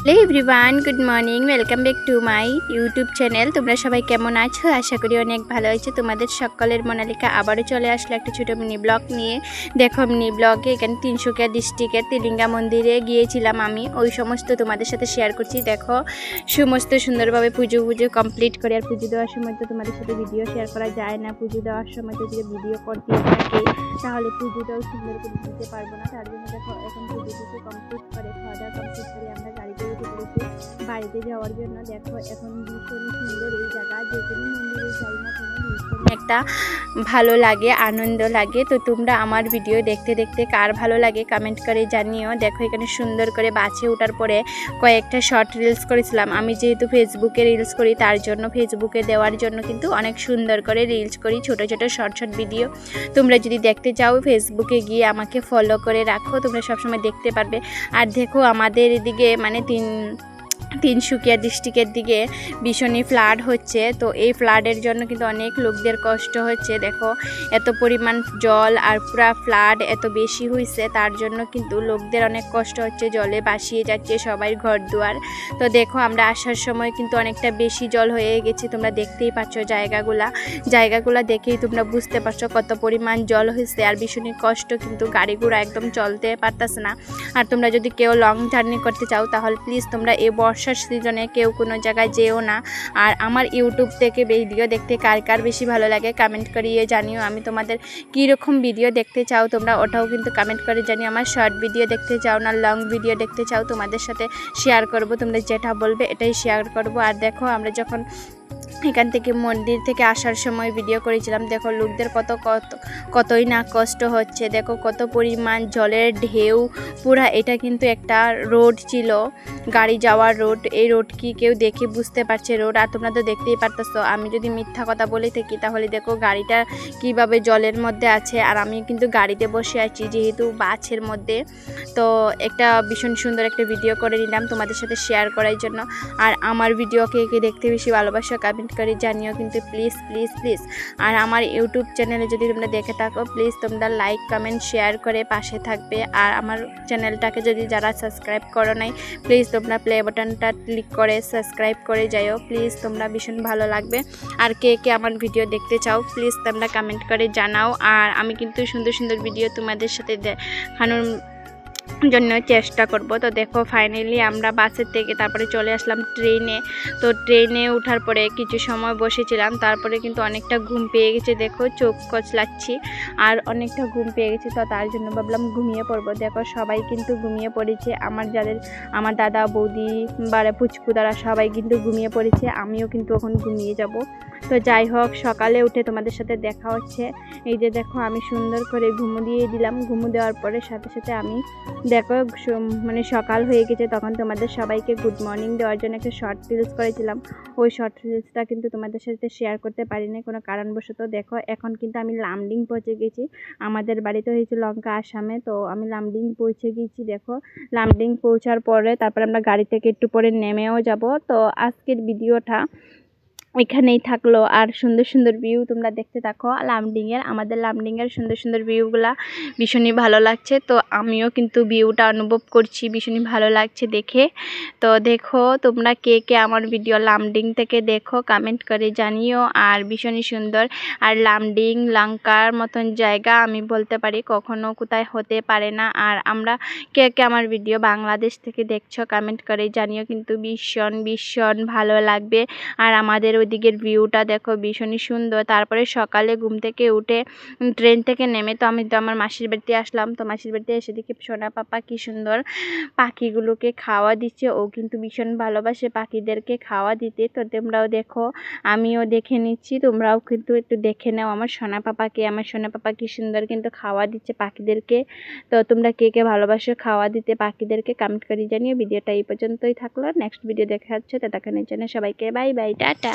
Hello everyone, good morning. Welcome back to my YouTube channel. তোমরা সবাই কেমন আছো? আশা করি অনেক ভালো আছো। তোমাদের সকলের মোনালিকা আবারও চলে আসলো একটা ছোটো মিনি ব্লগ নিয়ে। দেখো মিনি ব্লগে এখানে তিনসুকিয়া ডিস্ট্রিক্টের তিলিঙ্গা মন্দিরে গিয়েছিলাম আমি। ওই সমস্ত তোমাদের সাথে শেয়ার করছি। দেখো সমস্ত সুন্দরভাবে পুজো কমপ্লিট করে, আর পুজো দেওয়ার সময় তো তোমাদের সাথে ভিডিও শেয়ার করা যায় না। পুজো দেওয়ার সময় তো যদি ভিডিও করতে থাকে তাহলে পুজোটাও সুন্দর করে দিতে পারবো না। তার জন্য দেখো এখন পুজো কমপ্লিট করে, খাওয়া দাওয়া কমপ্লিট করে আমরা গাড়িতে উঠে পড়েছি বাড়িতে যাওয়ার জন্য। দেখো এখন ভীষণ সুন্দর এই জায়গা, যে কোনো মন্দিরে যাই না কেন ভীষণ একটা ভালো লাগে, আনন্দ লাগে। তো তোমরা আমার ভিডিও দেখতে দেখতে কার ভালো লাগে কমেন্ট করে জানিও। দেখো এখানে সুন্দর করে বাসে ওঠার পরে কয়েকটা শর্ট রিলস করেছিলাম। আমি যেহেতু ফেসবুকে রিলস করি তার জন্য ফেসবুকে দেওয়ার জন্য কিন্তু অনেক সুন্দর করে রিলস করি, ছোট ছোট শর্ট ভিডিও। তোমরা যদি দেখতে চাও ফেসবুকে গিয়ে আমাকে ফলো করে রাখো, তোমরা সবসময় দেখতে পারবে। আর দেখো আমাদের এদিকে মানে তিনসুকিয়া ডিস্ট্রিক্টের দিকে ভীষণই ফ্লাড হচ্ছে। তো এই ফ্লাডের জন্য কিন্তু অনেক লোকদের কষ্ট হচ্ছে। দেখো এত পরিমাণ জল আর পুরা ফ্লাড এত বেশি হয়েছে, তার জন্য কিন্তু লোকদের অনেক কষ্ট হচ্ছে, জলে ভাসিয়ে যাচ্ছে সবাই ঘর দুয়ার। তো দেখো আমরা আসার সময় কিন্তু অনেকটা বেশি জল হয়ে গেছে, তোমরা দেখতেই পাচ্ছ জায়গাগুলা দেখেই তোমরা বুঝতে পারছো কত পরিমাণ জল হয়েছে। আর ভীষণই কষ্ট, কিন্তু গাড়ি ঘোড়া একদম চলতে পারতেছে না। আর তোমরা যদি কেউ লং জার্নি করতে চাও তাহলে প্লিজ তোমরা এই বর্ষার সিজনে কেউ কোনো জায়গায় যেও না। আর আমার ইউটিউব থেকে ভিডিও দেখতে কার কার বেশি ভালো লাগে কমেন্ট করিয়ে জানিও। আমি তোমাদের কীরকম ভিডিও দেখতে চাও তোমরা ওটাও কিন্তু কমেন্ট করে জানিও। আমার শর্ট ভিডিও দেখতে চাও না লং ভিডিও দেখতে চাও, তোমাদের সাথে শেয়ার করব। তোমরা যেটা বলবে এটাই শেয়ার করব। আর দেখো আমরা যখন এখান থেকে মন্দির থেকে আসার সময় ভিডিও করেছিলাম, দেখো লোকদের কতই না কষ্ট হচ্ছে। দেখো কত পরিমাণ জলের ঢেউ পুরা। এটা কিন্তু একটা রোড ছিল, গাড়ি যাওয়ার রোড। এই রোড কি কেউ দেখে বুঝতে পারছে রোড? আর তোমরা তো দেখতেই পারতেছো, আমি যদি মিথ্যা কথা বলে থাকি তাহলে দেখো গাড়িটা কিভাবে জলের মধ্যে আছে, আর আমি কিন্তু গাড়িতে বসে আছি যেহেতু বাসের মধ্যে। তো একটা ভীষণ সুন্দর একটা ভিডিও করে নিলাম তোমাদের সাথে শেয়ার করার জন্য। আর আমার ভিডিওকে কে দেখতে বেশি ভালোবাসো কমেন্ট করে জানিও কিন্তু প্লিজ প্লিজ প্লিজ। আর আমার ইউটিউব চ্যানেলে যদি তোমরা দেখে থাকো প্লিজ তোমরা লাইক কমেন্ট শেয়ার করে পাশে থাকবে। আর আমার চ্যানেলটাকে যদি যারা সাবস্ক্রাইব করো নাই প্লিজ তোমরা প্লে বাটনটা ক্লিক করে সাবস্ক্রাইব করে যাও প্লিজ, তোমরা ভীষণ ভালো লাগবে। আর কে কে আমার ভিডিও দেখতে চাও প্লিজ তোমরা কমেন্ট করে জানাও। আর আমি কিন্তু সুন্দর সুন্দর ভিডিও তোমাদের সাথে দেখানোর জন্য চেষ্টা করব। তো দেখো ফাইনালি আমরা বাসের থেকে তারপরে চলে আসলাম ট্রেনে। তো ট্রেনে ওঠার পরে কিছু সময় বসেছিলাম, তারপরে কিন্তু অনেকটা ঘুম পেয়ে গেছে। দেখো চোখ কচলাচ্ছি আর অনেকটা ঘুম পেয়ে গেছে, তো তার জন্য ভাবলাম ঘুমিয়ে পড়বো। দেখো সবাই কিন্তু ঘুমিয়ে পড়েছে, আমার দাদা বৌদি বারে পুচকুদারা সবাই কিন্তু ঘুমিয়ে পড়েছে, আমিও কিন্তু এখন ঘুমিয়ে যাব। তো যাই হোক সকালে উঠে তোমাদের সাথে দেখা হচ্ছে। এই যে দেখো আমি সুন্দর করে ঘুমো দিয়ে দিলাম, ঘুমো দেওয়ার পরে সাথে সাথে আমি দেখো মানে সকাল হয়ে গেছে, তখন তোমাদের সবাইকে গুড মর্নিং দেওয়ার জন্য একটা শর্ট রিলস করেছিলাম। ওই শর্ট রিলসটা কিন্তু তোমাদের সাথে শেয়ার করতে পারিনি কোনো কারণবশত। দেখো এখন কিন্তু আমি লামডিং পৌঁছে গেছি, আমাদের বাড়িতে হয়েছে লঙ্কা আসামে। তো আমি লামডিং পৌঁছে গেছি। দেখো লামডিং পৌঁছার পরে তারপরে আমরা গাড়ি থেকে একটু পরে নেমেও যাব। তো আজকের ভিডিওটা এখানেই থাকলো। আর সুন্দর সুন্দর ভিউ তোমরা দেখতে থাকো আমাদের লামডিংয়ের সুন্দর সুন্দর ভিউগুলা ভীষণই ভালো লাগছে। তো আমিও কিন্তু ভিউটা অনুভব করছি, ভীষণই ভালো লাগছে দেখে। তো দেখো তোমরা কে কে আমার ভিডিও লামডিং থেকে দেখো কমেন্ট করে জানিও। আর ভীষণই সুন্দর। আর লামডিং লঙ্কার মতন জায়গা আমি বলতে পারি কখনো কোথায় হতে পারে না। আর আমরা কে কে আমার ভিডিও বাংলাদেশ থেকে দেখছো কমেন্ট করে জানিও কিন্তু ভীষণ ভীষণ ভালো লাগবে। আর আমাদের ওইদিকের ভিউটা দেখো ভীষণই সুন্দর। তারপরে সকালে ঘুম থেকে উঠে ট্রেন থেকে নেমে তো আমি তো আমার মাসির বাড়িতে আসলাম। তো মাসির বাড়িতে এসে দেখি সোনা পাপা কি সুন্দর পাখিগুলোকে খাওয়া দিচ্ছে, ও কিন্তু ভীষণ ভালোবাসে পাখিদেরকে খাওয়া দিতে। তো তোমরাও দেখো, আমিও দেখে নিচ্ছি, তোমরাও কিন্তু একটু দেখে নাও আমার সোনা পাপাকে। আমার সোনা পাপা কি সুন্দর কিন্তু খাওয়া দিচ্ছে পাখিদেরকে। তো তোমরা কে কে ভালোবাসো খাওয়া দিতে পাখিদেরকে কমেন্ট করে জানিও। ভিডিওটা এই পর্যন্তই থাকলো, নেক্সট ভিডিও দেখা হচ্ছে, ততক্ষণের জন্য সবাইকে বাই বাই, টাটা।